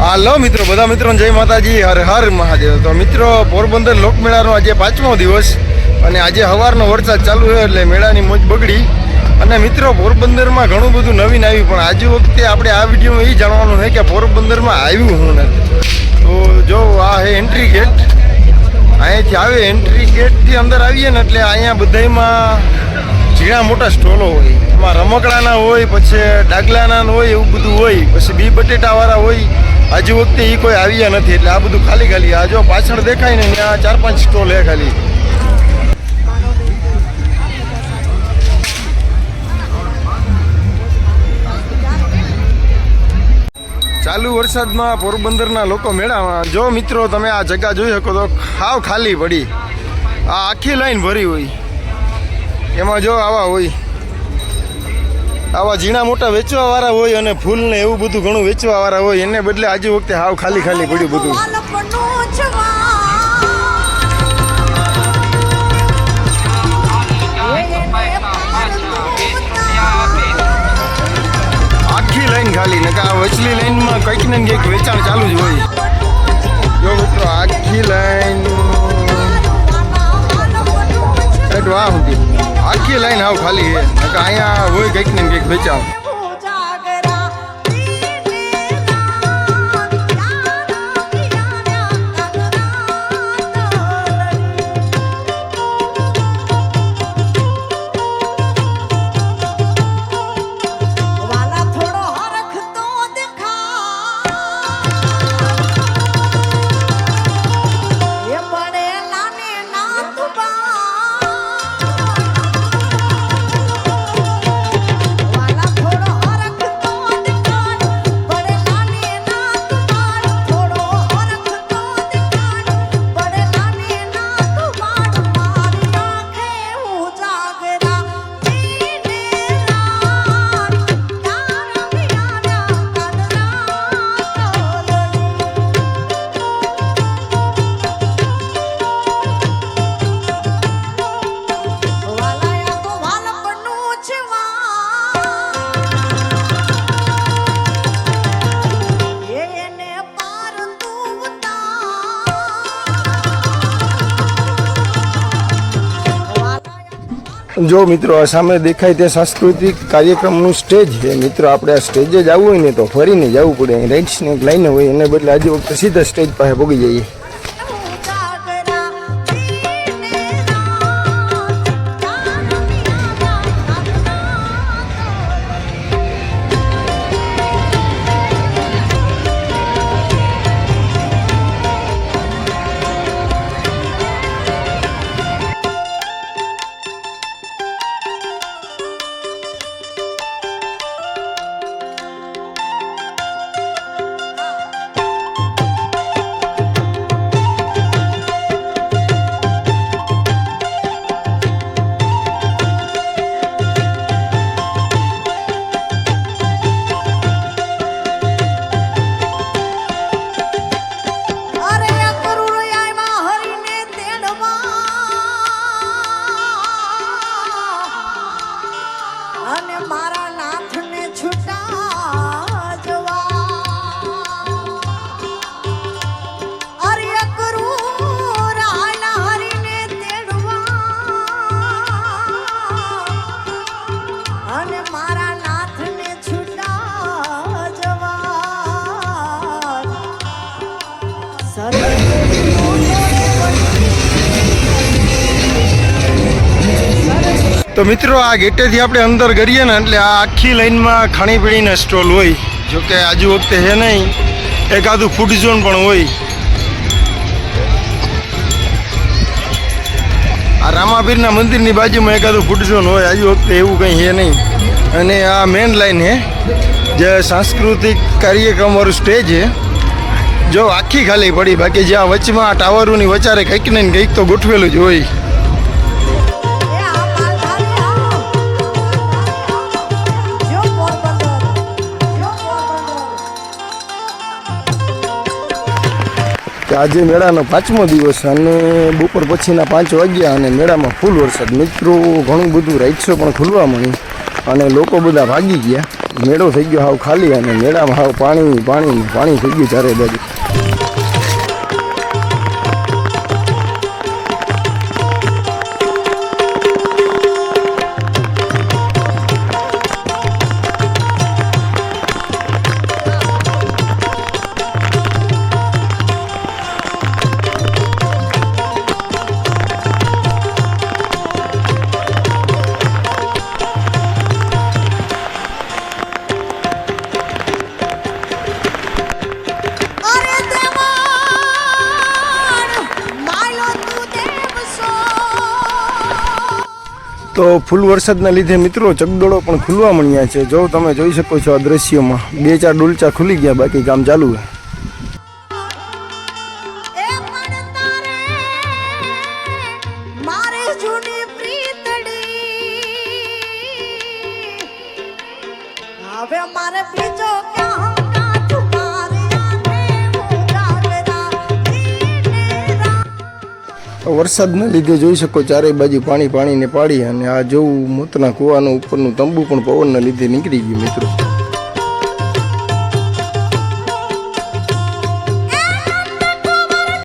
હાલો મિત્રો, બધા મિત્રોને જય માતાજી, હર હર મહાદેવ। તો મિત્રો, પોરબંદર લોકમેળાનો આજે 5મો દિવસ અને આજે સવારનો વરસાદ ચાલુ છે એટલે મેળાની મોજ બગડી। અને મિત્રો, પોરબંદરમાં ઘણું બધું નવીન આવ્યું, પણ આજે વખતે આપણે આ વિડીયોમાં એ જાણવાનું છે કે પોરબંદરમાં આવ્યું શું નથી। તો જો આ છે એન્ટ્રી ગેટ, અહીંયાથી આવે એન્ટ્રી ગેટથી અંદર આવીએ ને એટલે અહીંયા બધામાં ઝીણા મોટા સ્ટોલો હોય, એમાં રમકડાના હોય, પછી ડાગલાના હોય, એવું બધું હોય, પછી બી બટેટાવાળા હોય। આજે વખતે એ કોઈ આવ્યા નથી એટલે આ બધું ખાલી ખાલી। આ જો પાછળ દેખાય ને ત્યાં 4-5 સ્ટોલ હે ખાલી। ચાલુ વરસાદમાં પોરબંદરના લોકો મેળામાં, જો મિત્રો તમે આ જગ્યા જોઈ શકો તો હાવ ખાલી પડી, આ આખી લાઈન ભરી હોય, એમાં જો આવા હોય, આવા ઝીણા મોટા વેચવાવાળા હોય અને ફૂલ ને એવું બધું ઘણું વેચવાવાળા હોય, એને બદલે આજે વખતે હાવ ખાલી ખાલી પડ્યું બધું। આખી લાઈન ખાલી, ને આ વચલી લાઈનમાં કંઈક ને કંઈક વેચાણ ચાલુ જ હોય। જો મિત્રો, આખી લાઈન વાહ સુધી આખી લાઈન હાવ ખાલી છે, અહીંયા હોય કંઈક ને કંઈક વેચાણ। જો મિત્રો, આ સામે દેખાય તે સાંસ્કૃતિક કાર્યક્રમનું સ્ટેજ છે। મિત્રો, આપણે આ સ્ટેજે જવું હોય ને તો ફરીને જવું પડે, અહીં રાઇટ્સની એક લાઈન હોય, એને બદલે આજે વખતે સીધા સ્ટેજ પાસે પગી જઈએ। તો મિત્રો, આ ગેટેથી આપણે અંદર કરીએ ને એટલે આ આખી લાઈનમાં ખાણીપીણીના સ્ટોલ હોય, જોકે આજુ વખતે છે નહીં, એકાદું ફૂડ ઝોન પણ હોય। આ રામાપીરના મંદિરની બાજુમાં એકાદું ફૂડ ઝોન હોય, આજુ વખતે એવું કંઈ છે નહીં। અને આ મેન લાઈન છે જે સાંસ્કૃતિક કાર્યક્રમવાળું સ્ટેજ છે, જો આખી ખાલી પડી, બાકી જ્યાં વચમાં ટાવરોની વચારે કંઈક ને કંઈક તો ગોઠવેલું જ હોય। આજે મેળાનો 5મો દિવસ અને બપોર પછીના 5 વાગ્યા અને મેળામાં ફૂલ વરસાદ। મિત્રો, ઘણું બધું રાઇડ્સો પણ ખુલવા મળી, અને લોકો બધા ભાગી ગયા. મેળો થઈ ગયો હાવ ખાલી અને મેળામાં હાવ પાણી પાણી પાણી થઈ ગયું ચારે બાજુ. તો ફૂલ વરસાદના લીધે મિત્રો ચકડોળો પણ ખુલવા મળ્યા છે. જો તમે જોઈ શકો છો આ દ્રશ્યમાં 2-4 ડોલચા ખુલી ગયા, બાકી કામ ચાલુ છે. વરસાદના લીધે જોઈ શકો ચારે બાજુ પાણી પાણીને પાડી અને આ જોવું મોતના કૂવાનું ઉપરનું તંબુ પણ પવનના લીધે નીકળી ગયું મિત્રો.